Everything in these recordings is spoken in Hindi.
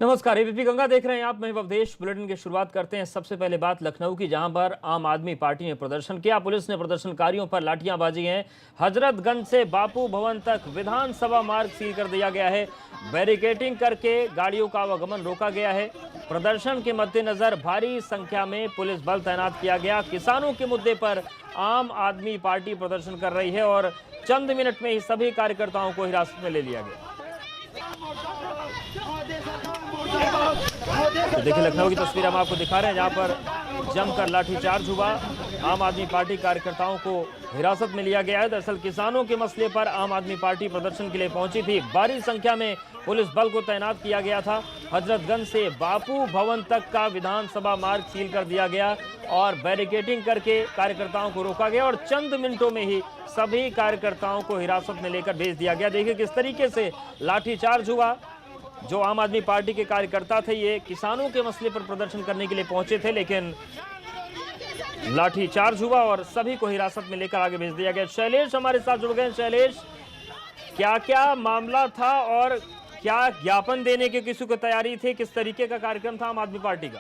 नमस्कार, एबीपी गंगा देख रहे हैं आप। मैं भवदेश। बुलेटिन की शुरुआत करते हैं सबसे पहले बात लखनऊ की, जहां पर आम आदमी पार्टी ने प्रदर्शन किया। पुलिस ने प्रदर्शनकारियों पर लाठियां बाजी हैं। हजरतगंज से बापू भवन तक विधानसभा मार्ग सील कर दिया गया है। बैरिकेडिंग करके गाड़ियों का आवागमन रोका गया है। प्रदर्शन के मद्देनजर भारी संख्या में पुलिस बल तैनात किया गया। किसानों के मुद्दे पर आम आदमी पार्टी प्रदर्शन कर रही है और चंद मिनट में ही सभी कार्यकर्ताओं को हिरासत में ले लिया गया। तो देखिए, लखनऊ की तस्वीर हम आपको दिखा रहे हैं, जहां पर जमकर लाठीचार्ज हुआ। आम आदमी पार्टी कार्यकर्ताओं को हिरासत में लिया गया है। दरअसल किसानों के मसले पर आम आदमी पार्टी प्रदर्शन के लिए पहुंची थी। भारी संख्या में पुलिस बल को तैनात किया गया था। हजरतगंज से बापू भवन तक का विधानसभा मार्ग सील कर दिया गया और बैरिकेडिंग करके कार्यकर्ताओं को रोका गया और चंद मिनटों में ही सभी कार्यकर्ताओं को हिरासत में लेकर भेज दिया गया। देखिए किस तरीके से लाठीचार्ज हुआ। जो आम आदमी पार्टी के कार्यकर्ता थे, ये किसानों के मसले पर प्रदर्शन करने के लिए पहुंचे थे, लेकिन लाठीचार्ज हुआ और सभी को हिरासत में लेकर आगे भेज दिया गया। शैलेश हमारे साथ जुड़ गए। शैलेश, क्या क्या मामला था और क्या ज्ञापन देने की किसी को तैयारी थी? किस तरीके का कार्यक्रम था आम आदमी पार्टी का?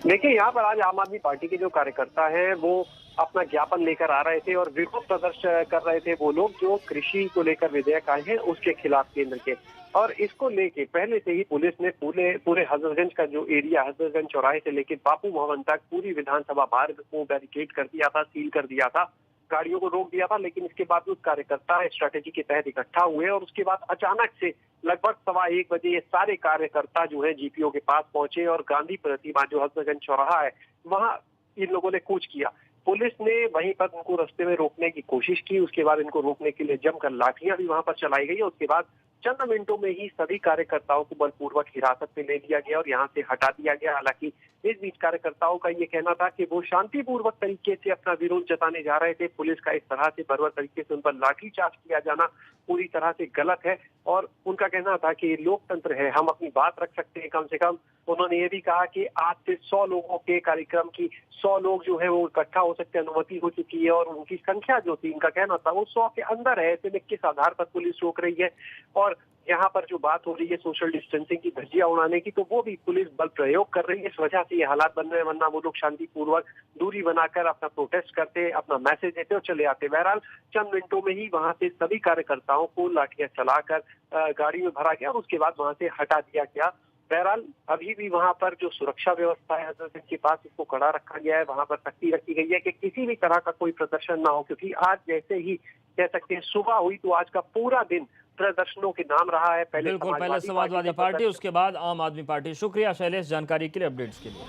देखिए, यहाँ पर आज आम आदमी पार्टी के जो कार्यकर्ता हैं वो अपना ज्ञापन लेकर आ रहे थे और विरोध प्रदर्शन कर रहे थे। वो लोग जो कृषि को लेकर विधेयक आए हैं उसके खिलाफ केंद्र के, और इसको लेके पहले से ही पुलिस ने पूरे हजरतगंज का जो एरिया, हजरतगंज चौराहे से लेकर बापू भवन तक पूरी विधानसभा मार्ग को बैरिकेड कर दिया था, सील कर दिया था, गाड़ियों को रोक दिया था। लेकिन इसके बावजूद कार्यकर्ता स्ट्रैटेजी के तहत इकट्ठा हुए और उसके बाद अचानक से लगभग 1:15 बजे ये सारे कार्यकर्ता जो है जीपीओ के पास पहुंचे और गांधी प्रतिमा जो हजरतगंज चौराहा है वहां इन लोगों ने कूच किया। पुलिस ने वहीं पर उनको रास्ते में रोकने की कोशिश की। उसके बाद इनको रोकने के लिए जमकर लाठियां भी वहां पर चलाई गई। उसके बाद चंद मिनटों में ही सभी कार्यकर्ताओं को बलपूर्वक हिरासत में ले लिया गया और यहाँ से हटा दिया गया। हालांकि इस बीच कार्यकर्ताओं का ये कहना था कि वो शांतिपूर्वक तरीके से अपना विरोध जताने जा रहे थे। पुलिस का इस तरह से बर्बर तरीके से उन पर लाठीचार्ज किया जाना पूरी तरह से गलत है और उनका कहना था कि लोकतंत्र है, हम अपनी बात रख सकते हैं। कम से कम उन्होंने ये भी कहा कि आज से 100 लोगों के कार्यक्रम की 100 लोग जो है वो इकट्ठा हो सकते हैं, अनुमति हो चुकी है और उनकी संख्या जो थी, इनका कहना था वो 100 के अंदर है। ऐसे में किस आधार पर पुलिस रोक रही है? और यहाँ पर जो बात हो रही है सोशल डिस्टेंसिंग की, धज्जियां उड़ाने की, तो वो भी पुलिस बल प्रयोग कर रही है। इस वजह से ये हालात बन रहे हैं, वरना वो लोग शांतिपूर्वक दूरी बनाकर अपना प्रोटेस्ट करते, अपना मैसेज देते और चले आते। बहरहाल चंद मिनटों में ही वहां से सभी कार्यकर्ताओं को लाठियां चलाकर गाड़ी में भरा गया और उसके बाद वहां से हटा दिया गया। बहरहाल अभी भी वहां पर जो सुरक्षा व्यवस्था है हजरतगंज के पास, इसको कड़ा रखा गया है। वहां पर सख्ती रखी गई है कि किसी भी तरह का कोई प्रदर्शन ना हो, क्योंकि आज जैसे ही कह सकते हैं सुबह हुई तो आज का पूरा दिन प्रदर्शनों के नाम रहा है। पहले समाजवादी पार्टी, उसके बाद आम आदमी पार्टी। शुक्रिया शैलेश जानकारी के लिए, अपडेट्स के लिए।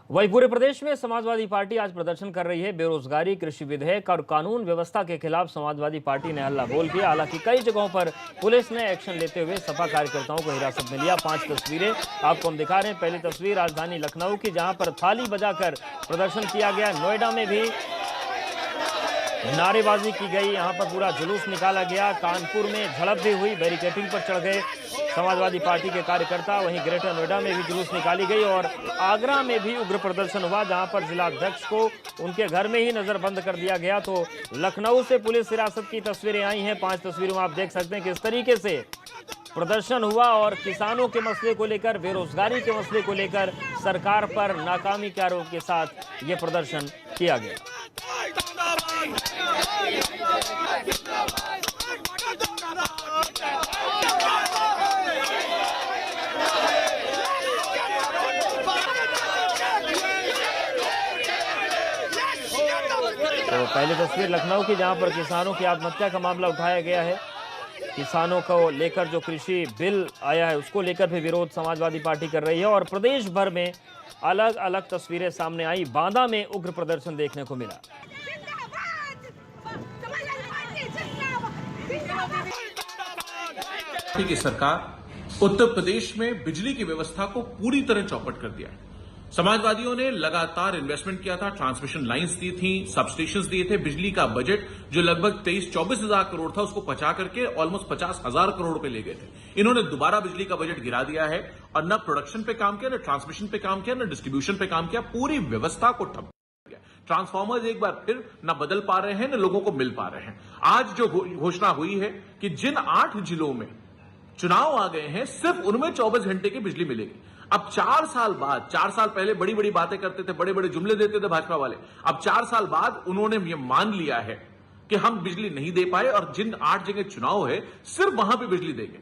वही पूरे प्रदेश में समाजवादी पार्टी आज प्रदर्शन कर रही है। बेरोजगारी, कृषि विधेयक और कानून व्यवस्था के खिलाफ समाजवादी पार्टी ने हल्ला बोल दिया। हालांकि कई जगहों पर पुलिस ने एक्शन लेते हुए सपा कार्यकर्ताओं को हिरासत में लिया। 5 तस्वीरें आपको हम दिखा रहे हैं। पहली तस्वीर राजधानी लखनऊ की, जहां पर थाली बजाकर प्रदर्शन किया गया। नोएडा में भी नारेबाजी की गई, यहाँ पर पूरा जुलूस निकाला गया। कानपुर में झड़प भी हुई, बैरिकेडिंग पर चढ़ गए समाजवादी पार्टी के कार्यकर्ता। वहीं ग्रेटर नोएडा में भी जुलूस निकाली गई और आगरा में भी उग्र प्रदर्शन हुआ, जहां पर जिलाध्यक्ष को उनके घर में ही नजरबंद कर दिया गया। तो लखनऊ से पुलिस हिरासत की तस्वीरें आई हैं। 5 तस्वीरों में आप देख सकते हैं किस तरीके से प्रदर्शन हुआ और किसानों के मसले को लेकर, बेरोजगारी के मसले को लेकर सरकार पर नाकामी के आरोप के साथ ये प्रदर्शन किया गया। तो पहली तस्वीर लखनऊ की, जहां पर किसानों की आत्महत्या का मामला उठाया गया है। किसानों को लेकर जो कृषि बिल आया है उसको लेकर भी विरोध समाजवादी पार्टी कर रही है और प्रदेश भर में अलग अलग तस्वीरें सामने आई। बांदा में उग्र प्रदर्शन देखने को मिला। की सरकार उत्तर प्रदेश में बिजली की व्यवस्था को पूरी तरह चौपट कर दिया है। समाजवादियों ने लगातार इन्वेस्टमेंट किया था, ट्रांसमिशन लाइंस दी थी, सबस्टेशंस दिए थे। बिजली का बजट जो लगभग 23-24 हजार करोड़ था उसको पचा करके ऑलमोस्ट 50,000 करोड़ रुपए ले गए थे। इन्होंने दोबारा बिजली का बजट गिरा दिया है और न प्रोडक्शन पे काम किया, न ट्रांसमिशन पे काम किया, न डिस्ट्रीब्यूशन पे काम किया। पूरी व्यवस्था को ठप ट्रांसफॉर्मर्स एक बार फिर न बदल पा रहे हैं न लोगों को मिल पा रहे हैं। आज जो घोषणा हुई है कि जिन 8 जिलों में चुनाव आ गए हैं सिर्फ उनमें 24 घंटे की बिजली मिलेगी। अब 4 साल बाद, 4 साल पहले बड़ी बड़ी बातें करते थे, बड़े बड़े जुमले देते थे भाजपा वाले, अब 4 साल बाद उन्होंने ये मान लिया है कि हम बिजली नहीं दे पाए और जिन 8 जगह चुनाव है सिर्फ वहां पे बिजली देंगे।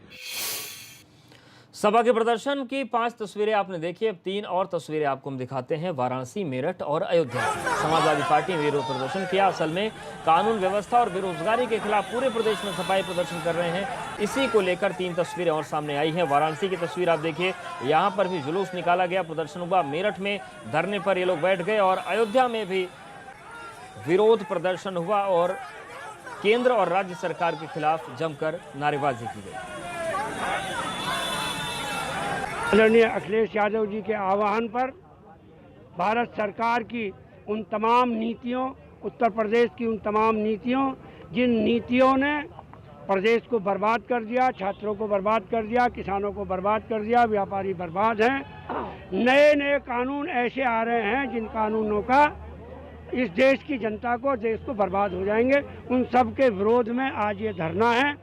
सभा के प्रदर्शन की 5 तस्वीरें आपने देखी। अब 3 और तस्वीरें आपको हम दिखाते हैं वाराणसी, मेरठ और अयोध्या से। समाजवादी पार्टी ने विरोध प्रदर्शन किया। असल में कानून व्यवस्था और बेरोजगारी के खिलाफ पूरे प्रदेश में सफाई प्रदर्शन कर रहे हैं। इसी को लेकर 3 तस्वीरें और सामने आई हैं। वाराणसी की तस्वीर आप देखिए, यहाँ पर भी जुलूस निकाला गया, प्रदर्शन हुआ। मेरठ में धरने पर ये लोग बैठ गए और अयोध्या में भी विरोध प्रदर्शन हुआ और केंद्र और राज्य सरकार के खिलाफ जमकर नारेबाजी की गई। आदरणीय अखिलेश यादव जी के आह्वान पर भारत सरकार की उन तमाम नीतियों, उत्तर प्रदेश की उन तमाम नीतियों, जिन नीतियों ने प्रदेश को बर्बाद कर दिया, छात्रों को बर्बाद कर दिया, किसानों को बर्बाद कर दिया, व्यापारी बर्बाद हैं। नए नए कानून ऐसे आ रहे हैं जिन कानूनों का इस देश की जनता को, देश को बर्बाद हो जाएंगे। उन सब के विरोध में आज ये धरना है।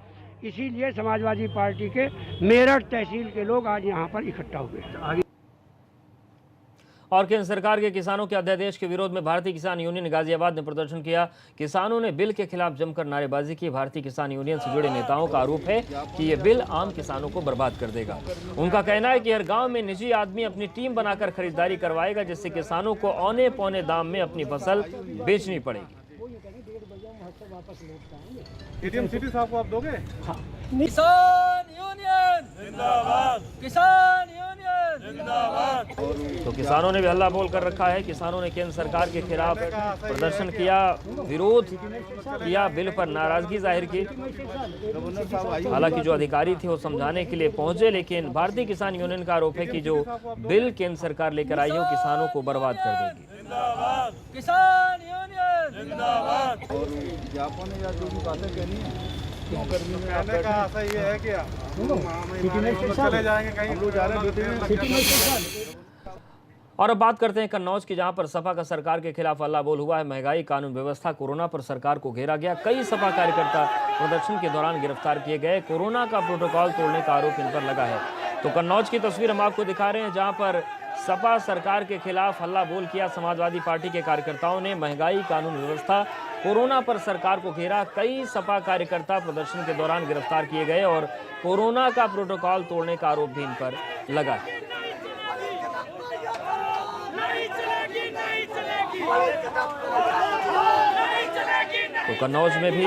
इसीलिए समाजवादी पार्टी के मेरठ तहसील के लोग आज यहाँ पर इकट्ठा हुए। और केंद्र सरकार के किसानों के अध्यादेश के विरोध में भारतीय किसान यूनियन गाजियाबाद ने प्रदर्शन किया। किसानों ने बिल के खिलाफ जमकर नारेबाजी की। भारतीय किसान यूनियन से जुड़े नेताओं का आरोप है कि ये बिल आम किसानों को बर्बाद कर देगा। उनका कहना है कि हर गांव में निजी आदमी अपनी टीम बनाकर खरीदारी करवाएगा, जिससे किसानों को औने पौने दाम में अपनी फसल बेचनी पड़ेगी। एटीएम सिटी साहब को आप दोगे? किसान यूनियन जिंदाबाद, किसान यूनियन जिंदाबाद। तो किसानों ने भी हल्ला बोल कर रखा है। किसानों ने केंद्र सरकार के खिलाफ प्रदर्शन किया, विरोध किया, बिल पर नाराजगी जाहिर की। हालांकि जो अधिकारी थे वो समझाने के लिए पहुंचे, लेकिन भारतीय किसान यूनियन का आरोप है कि जो बिल केंद्र सरकार लेकर आई है वो किसानों को बर्बाद कर देगी। किसान यूनियन जिंदाबाद। और ज्ञापन या जो भी बातें कहनी है, कहने का आशा ये है कि चले जाएंगे कहीं, हम लोग जा रहे हैं। और अब बात करते हैं कन्नौज की, जहां पर सपा का सरकार के खिलाफ हल्ला बोल हुआ है। महंगाई, कानून व्यवस्था, कोरोना पर सरकार को घेरा गया। कई सपा कार्यकर्ता प्रदर्शन के दौरान गिरफ्तार किए गए। कोरोना का प्रोटोकॉल तोड़ने का आरोप इन पर लगा है। तो कन्नौज की तस्वीर हम आपको दिखा रहे हैं, जहां पर सपा सरकार के खिलाफ हल्ला बोल किया। समाजवादी पार्टी के कार्यकर्ताओं ने महंगाई, कानून व्यवस्था, कोरोना पर सरकार को घेरा। कई सपा कार्यकर्ता प्रदर्शन के दौरान गिरफ्तार किए गए और कोरोना का प्रोटोकॉल तोड़ने का आरोप भी इन पर लगा है। तो कन्नौज में भी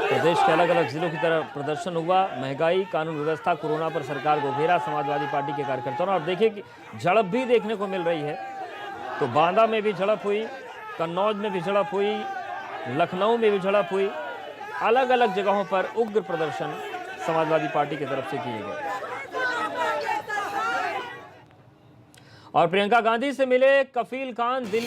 प्रदेश के अलग अलग जिलों की तरह प्रदर्शन हुआ। महंगाई, कानून व्यवस्था, कोरोना पर सरकार को घेरा समाजवादी पार्टी के कार्यकर्ताओं ने। और देखिए कि झड़प भी देखने को मिल रही है। तो बांदा में भी झड़प हुई, कन्नौज में भी झड़प हुई, लखनऊ में भी झड़प हुई। अलग अलग जगहों पर उग्र प्रदर्शन समाजवादी पार्टी की तरफ से किए गए। और प्रियंका गांधी से मिले कफील खान। दिल्ली